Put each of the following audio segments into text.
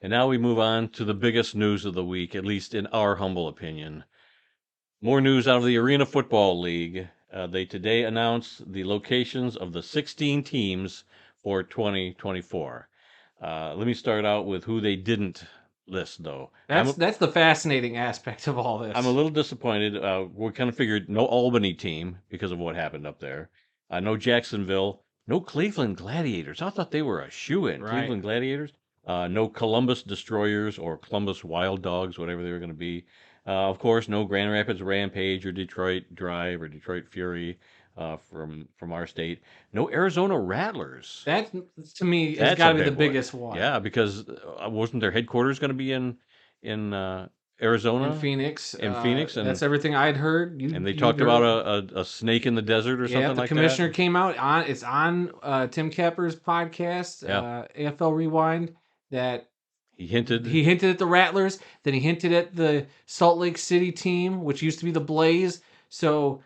And now we move on to the biggest news of the week, at least in our humble opinion. More news out of the Arena Football League. They today announced the locations of the 16 teams for 2024. Let me start out with who they didn't list, though. That's the fascinating aspect of all I'm a this. little disappointed. We kind of figured no Albany team because of what happened up there. No Jacksonville. No Cleveland Gladiators. I thought they were a shoo-in. Right. Cleveland Gladiators. No Columbus Destroyers or Columbus Wild Dogs, whatever they were going to be. Of course, no Grand Rapids Rampage or Detroit Drive or Detroit Fury from our state. No Arizona Rattlers. That to me has That's got a to be the big one. biggest one. Yeah, because wasn't their headquarters going to be in In Arizona? Phoenix, In Phoenix, that's everything I'd heard. and they You talked heard about it. a snake in the desert or Yeah, something the like commissioner that. came out on. It's on Tim Capper's podcast, Yeah, AFL Rewind. That he hinted. he hinted at the Rattlers, then he hinted at the Salt Lake City team, which used to be the Blaze. So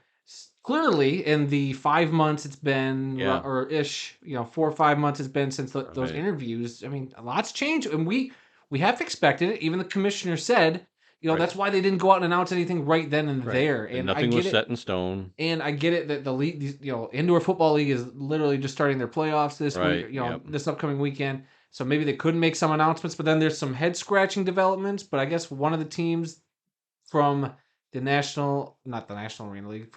clearly, in the 5 months it's been, Yeah, or ish, 4 or 5 months it's been since those right, interviews. I mean, a lot's changed, and we have expected it. Even the commissioner said, right, that's why they didn't go out and announce anything right then and right. there. And And I nothing get was it. set in stone. And I get it that the league, indoor football league is literally just starting their playoffs this week, Right. Yep. this upcoming weekend. So maybe they could make some announcements, but then there's some head scratching developments. But I guess one of the teams from the not the National Arena League,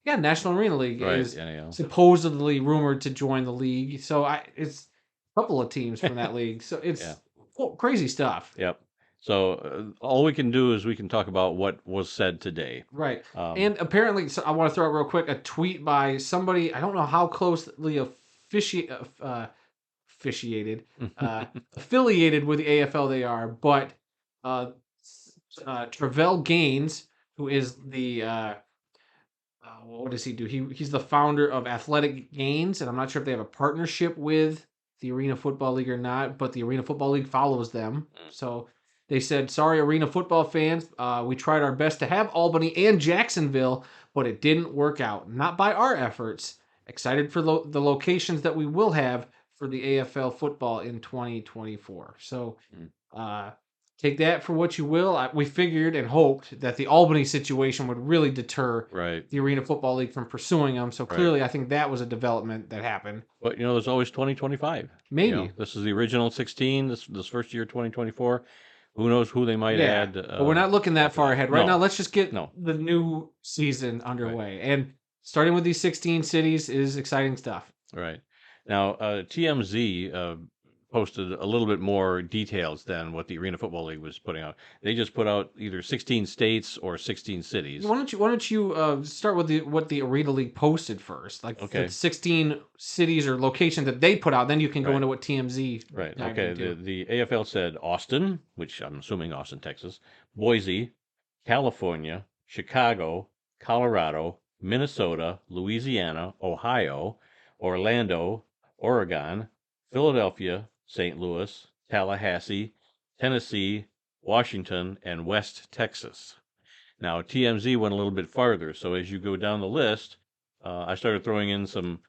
National Arena League Right. is Yeah. supposedly rumored to join the league. So it's a couple of teams from that league. So Yeah. it's crazy stuff. Yep. So all we can do is we can talk about what was said today. Right. Um, And apparently, so I want to throw out real quick a tweet by somebody. I don't know how closely officiated, affiliated with the AFL they are, but uh, Travell Gaines, who is the what does he do? He's the founder of Athletic Gains, and I'm not sure if they have a partnership with the Arena Football League or not, but the Arena Football League follows them. So they said, "Sorry, Arena football fans, we tried our best to have Albany and Jacksonville, but it didn't work out. Not by our efforts. Excited for the locations that we will have for the AFL football in 2024." So Mm. take that for what you will. We figured and hoped that the Albany situation would really deter right. the Arena Football League from pursuing them. So Right. clearly, I think that was a development that happened. But there's always 2025. Maybe. This is the original 16. This first year 2024. Who knows who they might Yeah, add? but we're not looking that after far that. ahead right No. now. Let's just get No. the new season underway, and starting with these 16 cities is exciting stuff. Right. Now, TMZ posted a little bit more details than what the Arena Football League was putting out. They just put out either 16 states or 16 cities. Why don't you start with what the Arena League posted first, like Okay. the 16 cities or locations that they put out. Then you can go Right. into what TMZ. Right. dived Okay. into. The AFL said Austin, which I'm assuming Austin, Texas, Boise, California, Chicago, Colorado, Minnesota, Louisiana, Ohio, Orlando, Oregon, Philadelphia, St. Louis, Tallahassee, Tennessee, Washington, and West Texas. Now, TMZ went a little bit farther, so as you go down the list, I started throwing in some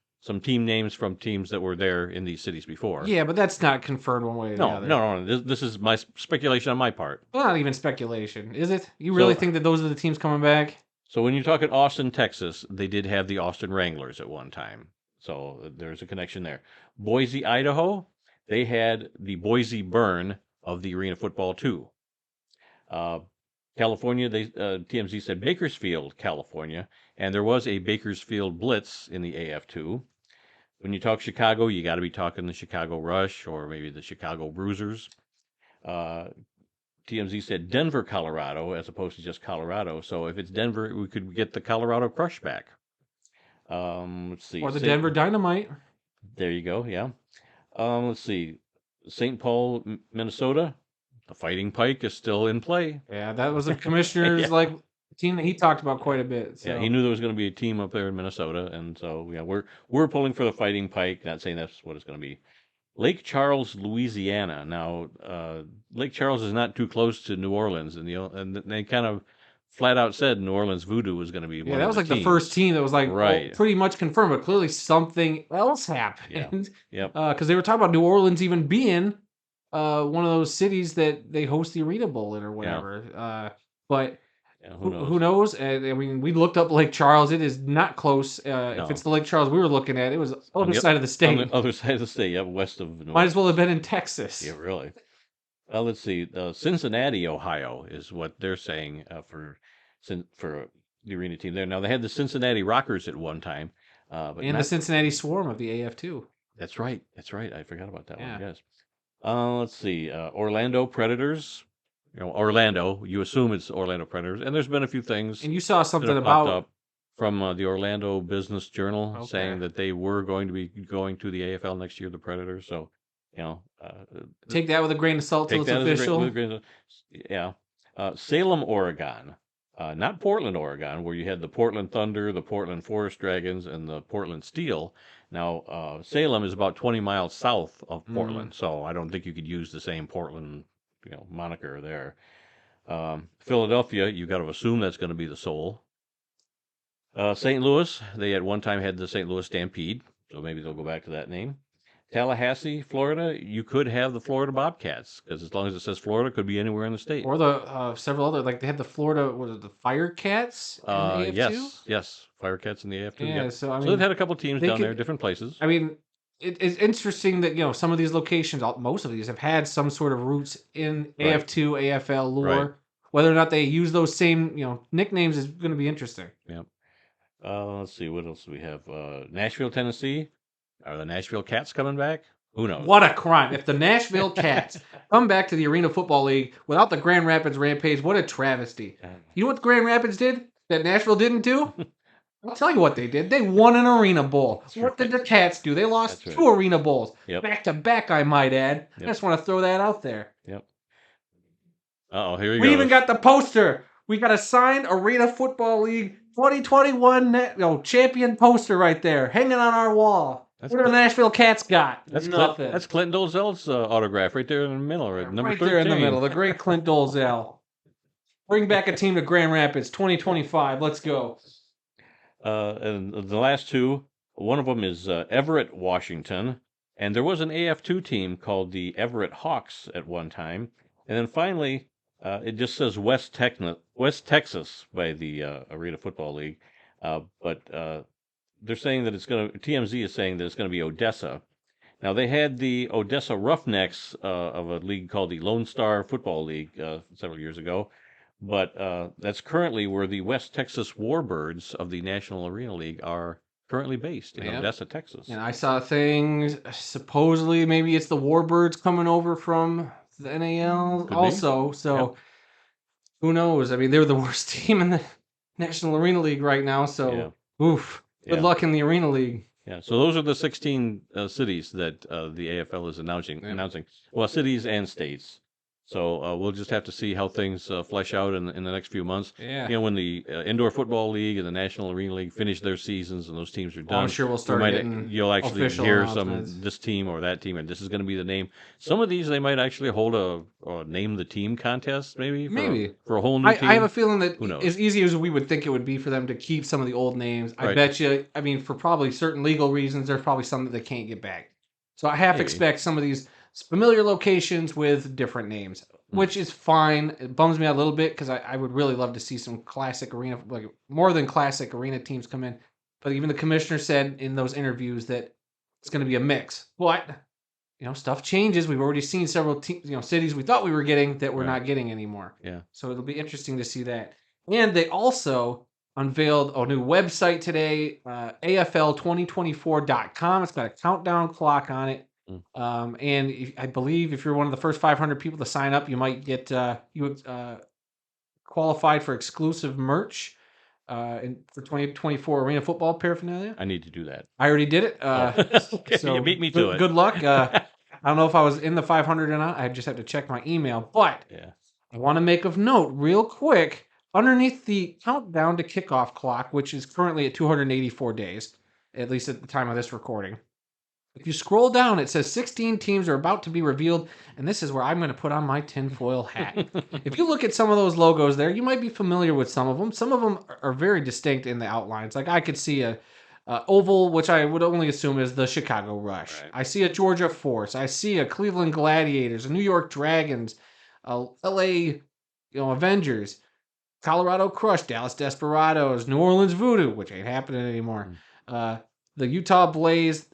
team names from teams that were there in these cities before. Yeah, but that's not confirmed one way or the No, other. no. This is my speculation on my part. Well, not even speculation, is it? You really think that those are the teams coming back? So when you talk at Austin, Texas, they did have the Austin Wranglers at one time. So there's a connection there. Boise, Idaho, they had the Boise Burn of the Arena Football too. California, TMZ said Bakersfield, California, and there was a Bakersfield Blitz in the AF2. When you talk Chicago, you got to be talking the Chicago Rush or maybe the Chicago Bruisers. TMZ said Denver, Colorado, as opposed to just Colorado. So if it's Denver, we could get the Colorado Crush back. Let's see. Or the Denver Dynamite? There you go. Yeah. Let's see. St. Paul, Minnesota. The Fighting Pike is still in play. Yeah, that was the commissioner's team that he talked about quite a bit. So. Yeah, he knew there was going to be a team up there in Minnesota, and so we're pulling for the Fighting Pike. Not saying that's what it's going to be. Lake Charles, Louisiana. Now, Lake Charles is not too close to New Orleans, and they kind of flat out said New Orleans Voodoo was going to be one of the that was like teams. the first team that was like Right. pretty much confirmed, but clearly something else happened. Yep. Because they were talking about New Orleans even being one of those cities that they host the Arena Bowl in or whatever. But Yeah, who who knows? knows? And I mean, we looked up Lake Charles. It is not close. If it's No, the Lake Charles we were looking at, it was on the on other the side of the on the state. other side of the state, yeah, west of Might New as well have Orleans. been in Yeah, Texas. really. Let's see. Cincinnati, Ohio, is what they're saying for the arena team there. Now they had the Cincinnati Rockers at one time, but And the not. Cincinnati Swarm of the AF2. That's right. That's right. I forgot about that one. Yeah. Yes. Let's see. Orlando Predators. Orlando. You assume it's Orlando Predators, and there's been a few things And you saw that something have popped about. up from the Orlando Business Journal Okay. saying that they were going to be going to the AFL next year, the Predators. So, Take that with a grain of salt till take it's that as a great, with a official. grain of, yeah. Salem, Oregon. Not Portland, Oregon, where you had the Portland Thunder, the Portland Forest Dragons, and the Portland Steel. Now, Salem is about 20 miles south of Mm. Portland, so I don't think you could use the same Portland, moniker there. Philadelphia, you got to assume that's going to be the Soul. St. Louis, they at one time had the St. Louis Stampede, so maybe they'll go back to that name. Tallahassee, Florida, you could have the Florida Bobcats, because as long as it says Florida, it could be anywhere in the state. Or the several other, like they had the Florida, was it the Firecats in the AF2? Yes, Firecats in the AF2. Yeah, Yep. so I So they've mean, had a couple teams they down there, could. different places. I mean, it's interesting that some of these locations, most of these, have had some sort of roots in Right. AF2, AFL lore. Right. Whether or not they use those same nicknames is going to be interesting. Yep. Let's see, what else do we have? Nashville, Tennessee. Are the Nashville Cats coming back? Who knows? What a crime! If the Nashville Cats come back to the Arena Football League without the Grand Rapids Rampage, what a travesty! You know what the Grand Rapids did that Nashville didn't do? I'll tell you what they did. They won an Arena Bowl. That's What did right. the Cats do? They lost That's 2 right. Arena Bowls. Yep. Back to back, I might add. I Yep. just want to throw that out there. Yep. Here we We go. even got the poster. We got a signed Arena Football League 2021 champion poster right there, hanging on our wall. That's What do the Nashville Cats got? Nothing. That's Clint Dolezel's autograph right there in the middle, right? Number Right 13. there in the middle. The great Clint Dolezal. Bring back a team to Grand Rapids 2025. Let's go. And the last two, one of them is Everett, Washington, and there was an AF2 team called the Everett Hawks at one time, and then finally, it just says West Texas by the Arena Football League, but they're saying that TMZ is saying that it's going to be Odessa. Now they had the Odessa Roughnecks of a league called the Lone Star Football League several years ago, but that's currently where the West Texas Warbirds of the National Arena League are currently based in Yep. Odessa, Texas. And I saw things, supposedly maybe it's the Warbirds coming over from the NAL Could be. also. So who knows? I mean, they're the worst team in the National Arena League right now. So oof. Good Yeah. luck in the Arena League. Yeah, so those are the 16 cities that the AFL is announcing. Well, cities and states. So we'll just have to see how things flesh out in the next few months. Yeah. When the Indoor Football League and the National Arena League finish their seasons and those teams are done, I'm sure we'll start getting you'll actually official hear announcements. this team or that team, and this is going to be the name. Some of these they might actually hold a name the team contest, maybe for a whole new team. I have a feeling that Who knows? as easy as we would think it would be for them to keep some of the old names, I Right. bet you, I mean, for probably certain legal reasons, there's probably some that they can't get back. So I half Maybe. expect some of these familiar locations with different names, which is fine. It bums me out a little bit because I would really love to see some classic arena, like more than classic arena teams come in. But even the commissioner said in those interviews that it's going to be a mix. But stuff changes. We've already seen several cities we thought we were getting that we're not getting anymore. Yeah. So it'll be interesting to see that. And they also unveiled a new website today, AFL2024.com. It's got a countdown clock on it. And I believe if you're one of the first 500 people to sign up, you might get qualified for exclusive merch for 2024 Arena Football paraphernalia. I need to do that. I already did it. Okay, so you beat me to it. Good luck. I don't know if I was in the 500 or not. I just have to check my email. But I want to make of note real quick. Underneath the countdown to kickoff clock, which is currently at 284 days, at least at the time of this recording. If you scroll down, it says 16 teams are about to be revealed, and this is where I'm going to put on my tinfoil hat. If you look at some of those logos there, you might be familiar with some of them. Some of them are very distinct in the outlines. Like I could see a Oval, which I would only assume is the Chicago Rush. Right. I see a Georgia Force. I see a Cleveland Gladiators, a New York Dragons, a LA, Avengers, Colorado Crush, Dallas Desperados, New Orleans Voodoo, which ain't happening anymore. Mm. Uh, the Utah Blaze,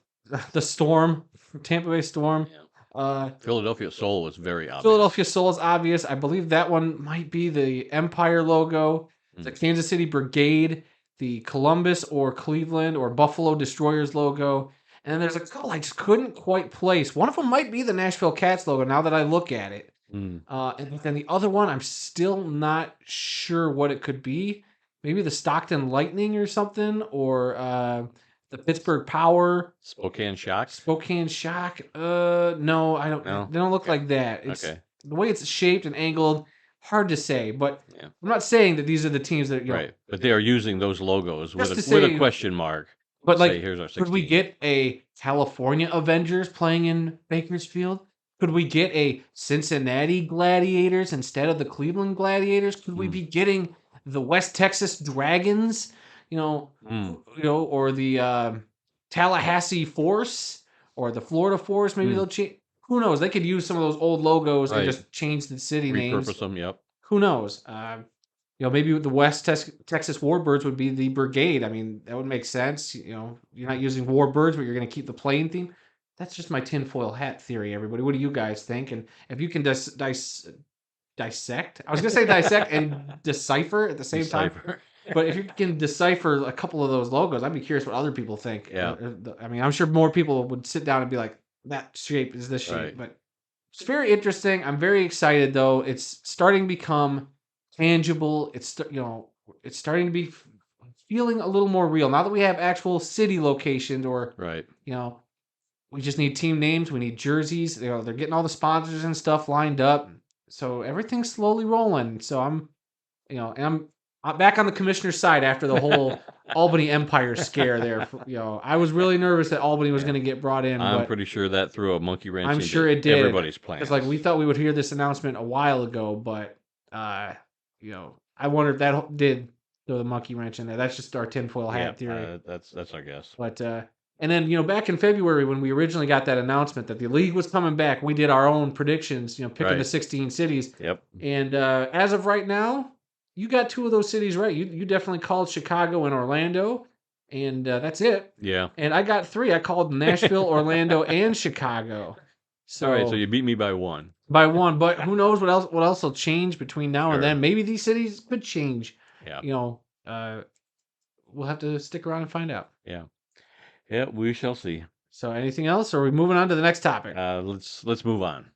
the Storm, Tampa Bay Storm. Yeah. Uh, Philadelphia Soul was very obvious. Philadelphia Soul is obvious. I believe that one might be the Empire logo, the Kansas City Brigade, the Columbus or Cleveland or Buffalo Destroyers logo. And then there's a couple I just couldn't quite place. One of them might be the Nashville Cats logo now that I look at it. Mm. And then the other one, I'm still not sure what it could be. Maybe the Stockton Lightning or something, or the Pittsburgh Power. Spokane Shock. Spokane Shock. No, I don't. No? They don't look Okay. like that. It's Okay. the way it's shaped and angled. Hard to say, but Yeah. I'm not saying that these are the teams that Right, but they are using those logos with Just a, to with a say- question mark. But Say, like, here's our could we 16. get a California Avengers playing in Bakersfield? Could we get a Cincinnati Gladiators instead of the Cleveland Gladiators? Could we be getting the West Texas Dragons? Or the Tallahassee Force or the Florida Force? Maybe they'll change. Who knows? They could use some of those old logos and Right. just change the city names. Repurpose them. Yep. Who knows? Maybe the Texas Warbirds would be the Brigade. I mean, that would make sense. You're not using Warbirds, but you're going to keep the playing theme. That's just my tinfoil hat theory, everybody. What do you guys think? And if you can dissect, I was going to say dissect and decipher at the same time. But if you can decipher a couple of those logos, I'd be curious what other people think. Yeah. I mean, I'm sure more people would sit down and be like, that shape is this shape. Right. But it's very interesting. I'm very excited, though. It's starting to become tangible. It's starting to be feeling a little more real now that we have actual city locations, or Right. we just need team names, we need jerseys. They're getting all the sponsors and stuff lined up, so everything's slowly rolling. So I'm back on the commissioner's side after the whole Albany Empire scare there. I was really nervous that Albany was going to get brought in. I'm but pretty sure that threw a monkey wrench. I'm into sure it did. Everybody's plans. It's like we thought we would hear this announcement a while ago, but I wonder if that did throw the monkey wrench in there. That's just our tinfoil hat theory. That's our guess. But and then back in February when we originally got that announcement that the league was coming back, we did our own predictions. Picking the Right. 16 cities. Yep. And as of right now, you got two of those cities right. You definitely called Chicago and Orlando, and that's it. Yeah. And I got three. I called Nashville, Orlando, and Chicago. So, All right. So you beat me by one. by one, but who knows what else will change between now and Sure. then? Maybe these cities could change. Yeah. We'll have to stick around and find out. Yeah. Yeah. We shall see. So, anything else, or are we moving on to the next topic? Let's move on.